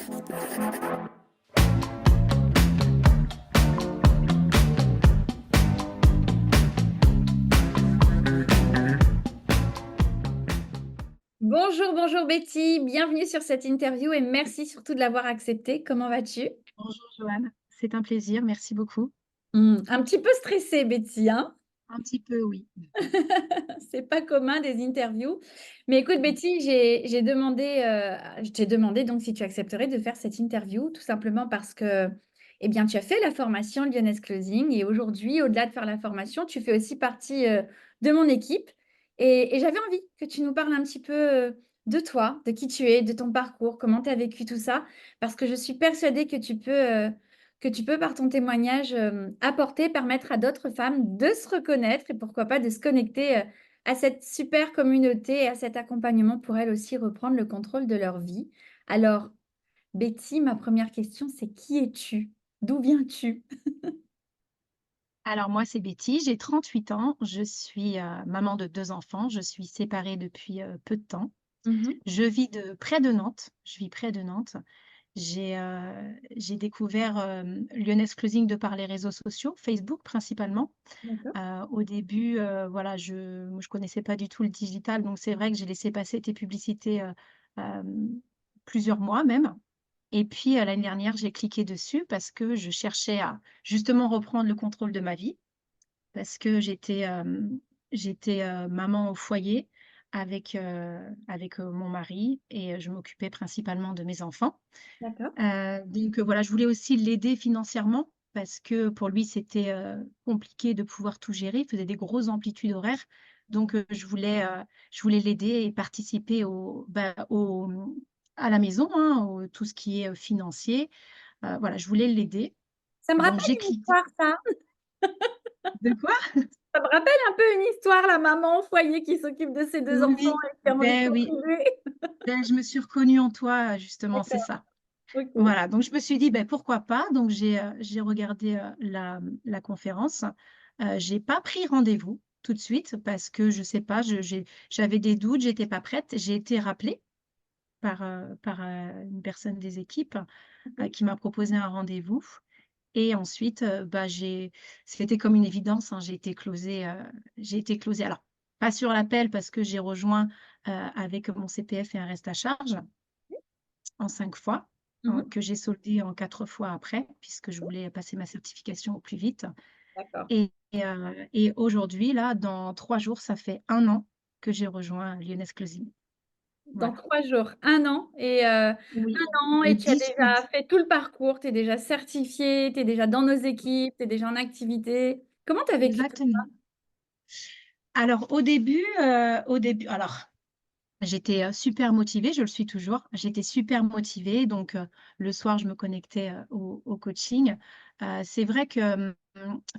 Bonjour, bonjour Betty, bienvenue sur cette interview et merci surtout de l'avoir acceptée. Comment vas-tu? Bonjour Joanne, c'est un plaisir, merci beaucoup. Un petit peu stressée Betty, hein? Un petit peu, oui. C'est pas commun des interviews. Mais écoute Mmh. Betty, je t'ai demandé donc si tu accepterais de faire cette interview, tout simplement parce que, eh bien, tu as fait la formation Lyonnaise Closing et aujourd'hui, au-delà de faire la formation, tu fais aussi partie de mon équipe. Et j'avais envie que tu nous parles un petit peu de toi, de qui tu es, de ton parcours, comment tu as vécu tout ça, parce que je suis persuadée que tu peux, par ton témoignage, apporter, permettre à d'autres femmes de se reconnaître et pourquoi pas de se connecter à cette super communauté et à cet accompagnement pour elles aussi reprendre le contrôle de leur vie. Alors, Betty, ma première question, c'est qui es-tu? D'où viens-tu? Alors moi, c'est Betty, j'ai 38 ans, je suis, maman de 2 enfants, je suis séparée depuis, peu de temps. Mhm. Je vis près de Nantes, je vis près de Nantes. J'ai découvert, Lyonnaise Closing de par les réseaux sociaux, Facebook principalement. D'accord. Au début, voilà, moi je connaissais pas du tout le digital, donc c'est vrai que j'ai laissé passer tes publicités, plusieurs mois même. Et puis, l'année dernière, j'ai cliqué dessus parce que je cherchais à justement reprendre le contrôle de ma vie, parce que j'étais, maman au foyer avec mon mari et je m'occupais principalement de mes enfants. D'accord. Donc voilà, je voulais aussi l'aider financièrement parce que pour lui, c'était, compliqué de pouvoir tout gérer. Il faisait des grosses amplitudes horaires, donc je voulais l'aider et participer à la maison, hein, au tout ce qui est, financier. Voilà, je voulais l'aider, Ça me donc rappelle j'ai une cliqué. histoire, ça. De quoi? Ça me rappelle un peu une histoire, la maman au foyer qui s'occupe de ses deux enfants Oui, et qui a envie de ben oui, contribuer. ben je me suis reconnue en toi, justement, c'est D'accord. ça. Ok. Voilà, donc je me suis dit: «Beh, pourquoi pas?» Donc j'ai regardé, la conférence. J'ai pas pris rendez-vous tout de suite parce que je sais pas, j'avais des doutes, j'étais pas prête. J'ai été rappelée par une personne des équipes, Mhm. qui m'a proposé un rendez-vous et ensuite, c'était comme une évidence, hein, j'ai été closée. Alors, pas sur l'appel parce que j'ai rejoint, avec mon CPF et un reste à charge en 5 fois, hein, Mhm. que j'ai soldé en 4 fois après, puisque je voulais passer ma certification au plus vite D'accord. et aujourd'hui, là, dans 3 jours, ça fait 1 an que j'ai rejoint Lyonnaise Closing. Dans Voilà. 3 jours, 1 an Oui, 1 an le et tu as 10 août. déjà fait tout le parcours, tu es déjà certifiée, tu es déjà dans nos équipes, tu es déjà en activité. Comment tu as vécu tout ça? Exactement. Alors au début alors j'étais, super motivée, je le suis toujours. J'étais super motivée donc le soir, je me connectais, au coaching. C'est vrai que,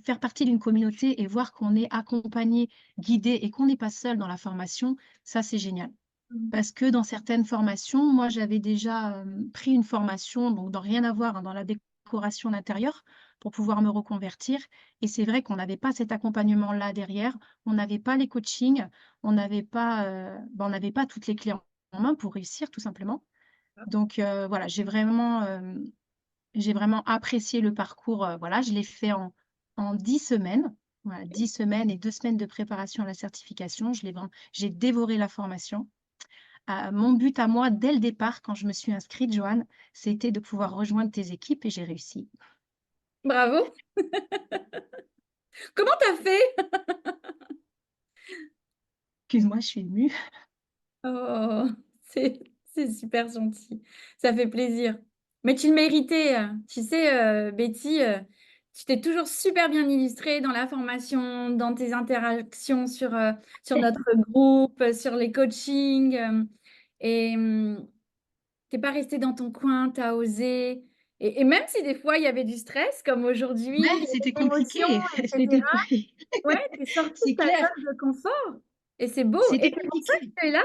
faire partie d'une communauté et voir qu'on est accompagné, guidé et qu'on n'est pas seul dans la formation, ça, c'est génial. Mmh. Parce que dans certaines formations, moi, j'avais déjà, pris une formation, donc dans rien à voir, hein, dans la décoration d'intérieur pour pouvoir me reconvertir et c'est vrai qu'on n'avait pas cet accompagnement-là derrière. On n'avait pas les coachings, on n'avait pas toutes les clés en main pour réussir tout simplement. Donc voilà, j'ai vraiment apprécié le parcours, voilà, je l'ai fait en 10 semaines. Voilà, 10 semaines et 2 semaines de préparation à la certification. J'ai dévoré la formation. Mon but à moi, dès le départ, quand je me suis inscrite, Joanne, c'était de pouvoir rejoindre tes équipes et j'ai réussi. Bravo! Comment tu as fait? Excuse-moi, je suis émue. Oh, c'est c'est super gentil. Ça fait plaisir. Mais tu le méritais, tu sais, Betty, tu t'es toujours super bien illustrée dans la formation, dans tes interactions sur notre groupe, sur les coachings, et tu pas restée dans ton coin, tu as osé et même si des fois il y avait du stress comme aujourd'hui, il Ouais, y a c'était des émotions compliqué, et c'était cetera, compliqué. ouais, tu es sortie de C'est ta clair, zone de confort et c'est beau et c'était c'est pour ça que compliqué. tu es là.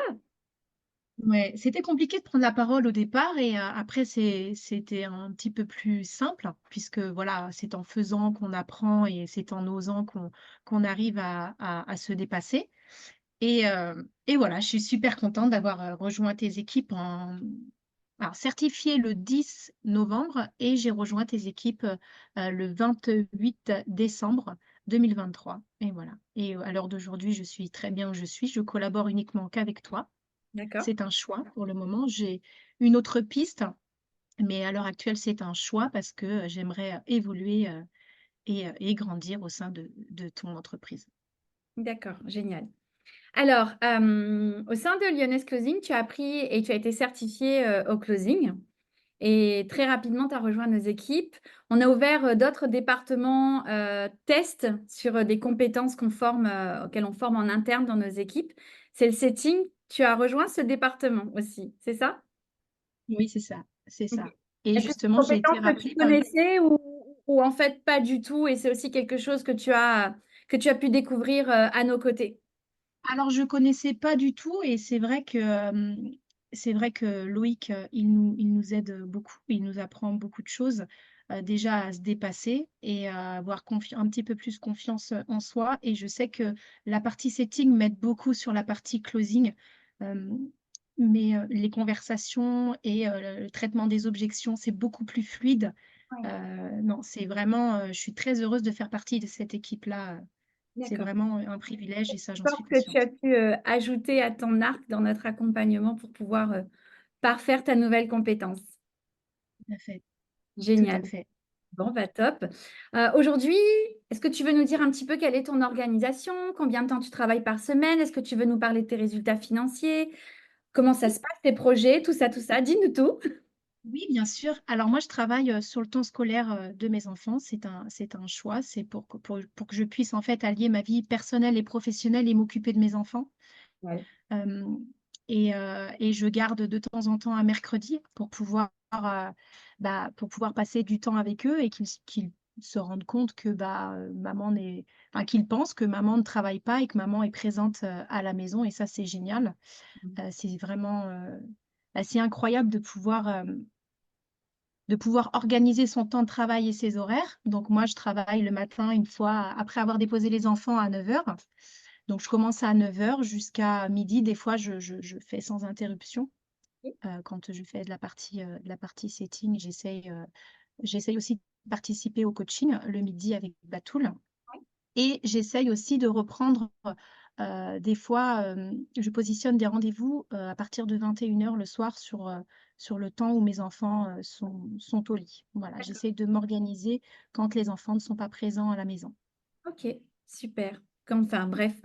Ouais, c'était compliqué de prendre la parole au départ et après c'était un petit peu plus simple puisque voilà, c'est en faisant qu'on apprend et c'est en osant qu'on arrive à se dépasser et voilà, je suis super contente d'avoir, rejoint tes équipes Alors certifiée le 10 novembre et j'ai rejoint tes équipes, le 28 décembre 2023 et voilà et à l'heure d'aujourd'hui, je suis très bien où je suis. Je collabore uniquement qu'avec toi. D'accord? C'est un choix pour le moment. J'ai une autre piste, mais à l'heure actuelle, c'est un choix parce que, j'aimerais, évoluer, et grandir au sein de ton entreprise. D'accord, génial. Alors, au sein de Lyonnaise Closing, tu as appris et tu as été certifiée, au closing et très rapidement, tu as rejoint nos équipes. On a ouvert, d'autres départements, tests sur, des compétences qu'on forme, auxquelles on forme en interne dans nos équipes. C'est le setting, tu as rejoint ce département aussi, c'est ça? Oui, c'est OK. ça et Est-ce que c'est une justement, j'ai été compétence que tu rappelée par connaissais ou en fait pas du tout et c'est aussi quelque chose que tu as pu découvrir, à nos côtés? alors je connaissais pas du tout et c'est vrai que Loïc, il nous aide, beaucoup. Il nous apprend beaucoup de choses, déjà à se dépasser et à avoir un petit peu plus confiance, en soi et je sais que la partie setting m'aide beaucoup sur la partie closing, hem, mais les conversations et le traitement des objections, c'est beaucoup plus fluide. Ouais, Non, c'est vraiment, je suis très heureuse de faire partie de cette équipe-là, c'est d'accord. vraiment un privilège et ça, j'en suis Force que tu as consciente. pu, ajouter à ton arc dans notre accompagnement pour pouvoir, parfaire ta nouvelle compétence. Tout à fait, tout Génial. à fait. Bon, bah, top. Aujourd'hui, est-ce que tu veux nous dire un petit peu quelle est ton organisation? Combien de temps tu travailles par semaine? Est-ce que tu veux nous parler de tes résultats financiers? Comment ça Oui, se passe, tes projets? Tout ça, dis-nous tout. oui, bien sûr. Alors moi, je travaille, sur le temps scolaire, de mes enfants. C'est un choix. C'est pour que je puisse, en fait, allier ma vie personnelle et professionnelle et m'occuper de mes enfants. Ouais. Hem et je garde de temps en temps un mercredi pour pouvoir passer du temps avec eux et qu'ils se rendent compte que, maman n'est enfin, qu'ils pensent que maman ne travaille pas et que maman est présente, à la maison et ça, c'est génial. C'est vraiment, c'est incroyable de pouvoir organiser son temps de travail et ses horaires. Donc moi, je travaille le matin une fois après avoir déposé les enfants à 9 heures. Donc je commence à 9 heures jusqu'à midi. Des fois, je fais sans interruption. Quand je fais de la partie setting, j'essaye aussi de participer au coaching le midi avec Batoul. Et j'essaye aussi de reprendre, des fois, je positionne des rendez-vous, à partir de 21 heures le soir sur le temps où mes enfants, sont au lit. Voilà, D'accord. j'essaye de m'organiser quand les enfants ne sont pas présents à la maison. OK, super. Enfin bref,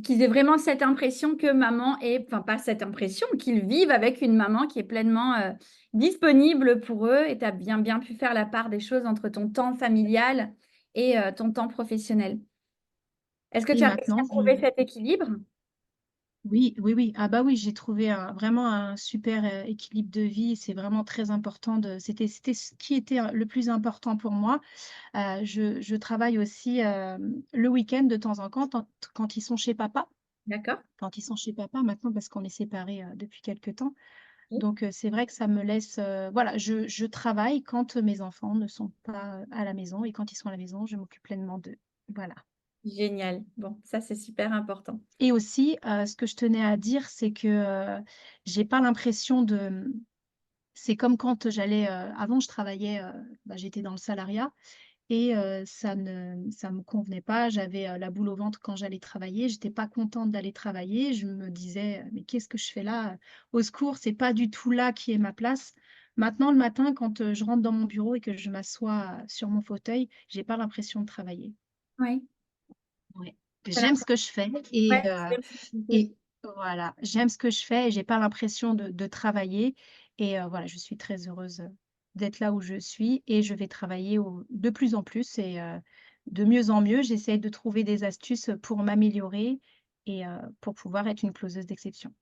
qu'ils aient vraiment cette impression que maman est enfin pas cette impression, qu'ils vivent avec une maman qui est pleinement, disponible pour eux et tu as bien pu faire la part des choses entre ton temps familial et ton temps professionnel. Est-ce que Et tu as réussi maintenant à trouver cet équilibre? oui, oui, oui. Ah bah oui, j'ai trouvé vraiment un super, équilibre de vie. C'est vraiment très important c'était ce qui était, le plus important pour moi. Je travaille aussi, le week-end de temps en quand ils sont chez papa. D'accord. Quand ils sont chez papa maintenant parce qu'on est séparés, depuis quelque temps. OK. Donc c'est vrai que ça me laisse, voilà, je travaille quand mes enfants ne sont pas, à la maison et quand ils sont à la maison, je m'occupe pleinement d'eux. Voilà. Génial. Bon, ça, c'est super important. Et aussi, ce que je tenais à dire, c'est que, j'ai pas l'impression c'est comme quand j'allais, avant je travaillais, j'étais dans le salariat et ça me convenait pas. J'avais, la boule au ventre quand j'allais travailler. J'étais pas contente d'aller travailler. Je me disais: «Mais qu'est-ce que je fais là? Au secours, c'est pas du tout là qui est ma place». Maintenant, le matin, quand, je rentre dans mon bureau et que je m'assois, sur mon fauteuil, j'ai pas l'impression de travailler. Oui. Ouais. Tu as J'aime ce l'impression que je fais ouais, c'est et voilà, j'aime ce que je fais et j'ai pas l'impression de travailler et voilà, je suis très heureuse, d'être là où je suis et je vais travailler de plus en plus et de mieux en mieux. J'essaie de trouver des astuces, pour m'améliorer et pour pouvoir être une closeuse d'exception.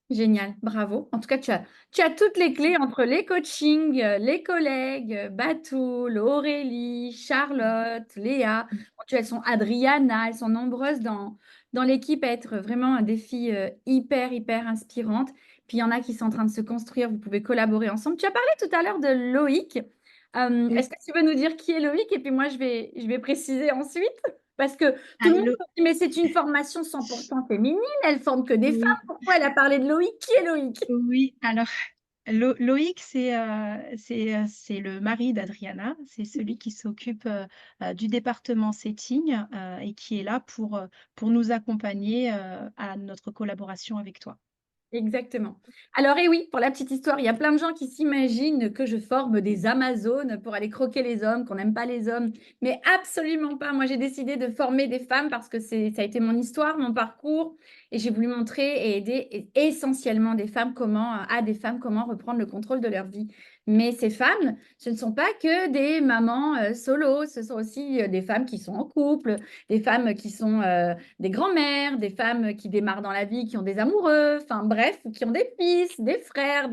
génial, bravo. En tout cas, tu as toutes les clés entre les coachings, les collègues, Batoul, Aurélie, Charlotte, Léa. Mmh. Bon, elles sont Adriana, elles sont nombreuses dans l'équipe à être vraiment des filles, hyper inspirantes. Puis il y en a qui sont en train de se construire, vous pouvez collaborer ensemble. Tu as parlé tout à l'heure de Loïc. Est-ce Oui. que tu veux nous dire qui est Loïc? Et puis moi, je vais préciser ensuite. Parce que tout Ah le et monde le se dit: «Mais c'est une formation 100% féminine, elle forme que des femmes». oui, Pourquoi elle a parlé de Loïc? Qui est Loïc? oui, alors Loïc, c'est le mari d'Adriana. C'est celui qui s'occupe, du département setting, et qui est là pour nous accompagner, à notre collaboration avec toi. Exactement. Alors et oui, pour la petite histoire, il y a plein de gens qui s'imaginent que je forme des Amazones pour aller croquer les hommes, qu'on n'aime pas les hommes, mais absolument pas. Moi, j'ai décidé de former des femmes parce que ça a été mon histoire, mon parcours, et j'ai voulu montrer et aider essentiellement à des femmes comment reprendre le contrôle de leur vie. Mais ces femmes, ce ne sont pas que des mamans solo, ce sont aussi des femmes qui sont en couple, des femmes qui sont des grands-mères, des femmes qui démarrent dans la vie, qui ont des amoureux, enfin bref, qui ont des fils, des frères,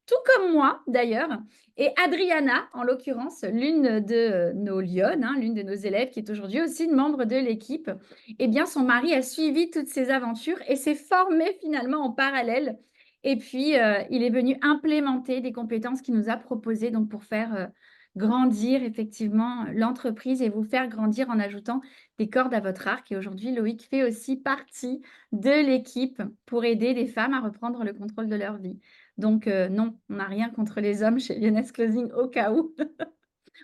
tout comme moi d'ailleurs. Et Adriana, en l'occurrence, l'une de nos lionnes, hein, l'une de nos élèves, qui est aujourd'hui aussi une membre de l'équipe, eh bien son mari a suivi toutes ces aventures et s'est formé finalement en parallèle. Et puis, il est venu implémenter des compétences qu'il nous a proposées donc pour faire grandir effectivement l'entreprise et vous faire grandir en ajoutant des cordes à votre arc. Et aujourd'hui, Loïc fait aussi partie de l'équipe pour aider les femmes à reprendre le contrôle de leur vie. Donc, non, on n'a rien contre les hommes chez Lioness Closing au cas où.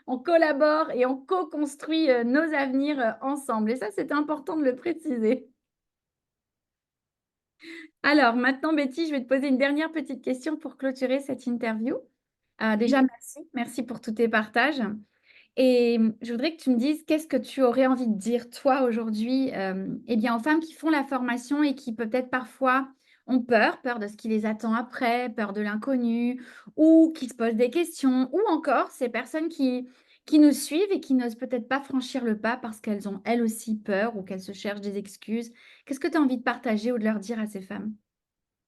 On collabore et on co-construit nos avenirs ensemble. Et ça, c'est important de le préciser. Alors, maintenant, Betty, je vais te poser une dernière petite question pour clôturer cette interview. Déjà, Oui. merci. Merci pour tous tes partages. Et je voudrais que tu me dises qu'est-ce que tu aurais envie de dire, toi, aujourd'hui, eh bien, aux femmes qui font la formation et qui peut-être parfois ont peur de ce qui les attend après, peur de l'inconnu, ou qui se posent des questions, ou encore ces personnes qui nous suivent et qui n'osent peut-être pas franchir le pas parce qu'elles ont elles aussi peur ou qu'elles se cherchent des excuses. Qu'est-ce que tu as envie de partager ou de leur dire à ces femmes?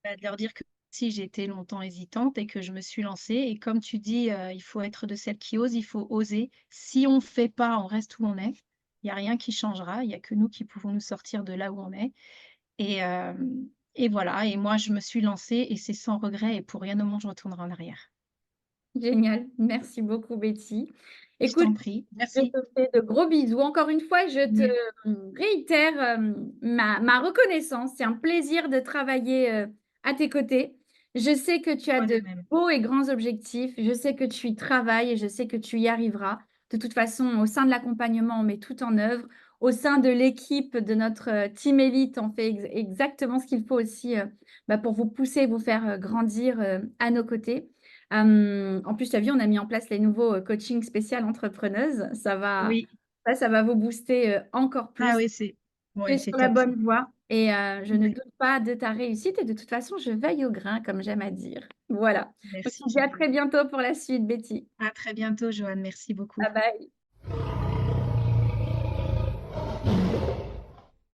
Bah, de leur dire que si j'ai été longtemps hésitante et que je me suis lancée et comme tu dis, il faut être de celles qui osent, il faut oser. Si on ne fait pas, on reste où on est. Il y a rien qui changera, il y a que nous qui pouvons nous sortir de là où on est et voilà et moi je me suis lancée et c'est sans regret et pour rien au monde je retournerai en arrière. Génial. Merci beaucoup, Betty. Je Écoute, t'en prie. je Merci. te fais de gros bisous. Encore une fois, je te Mmh. réitère ma reconnaissance. C'est un plaisir de travailler à tes côtés. Je sais que tu as Moi de de même. beaux et grands objectifs. Je sais que tu y travailles et je sais que tu y arriveras. De toute façon, au sein de l'accompagnement, on met tout en œuvre. Au sein de l'équipe de notre team élite, on fait exactement ce qu'il faut aussi pour vous pousser, vous faire grandir à nos côtés. En plus, tu as vu, on a mis en place les nouveaux coachings spécial entrepreneuse. Oui. Ça va vous booster encore Ah plus. oui, Tu es ouais, c'est sur la top ça. bonne voie et je ne Ouais. doute pas de ta réussite. Et de toute façon, je veille au grain, comme j'aime à dire. Voilà. Donc, je Merci te dis à Joanne. très bientôt pour la suite, Betty. À très bientôt Joanne, merci beaucoup. Bye bye.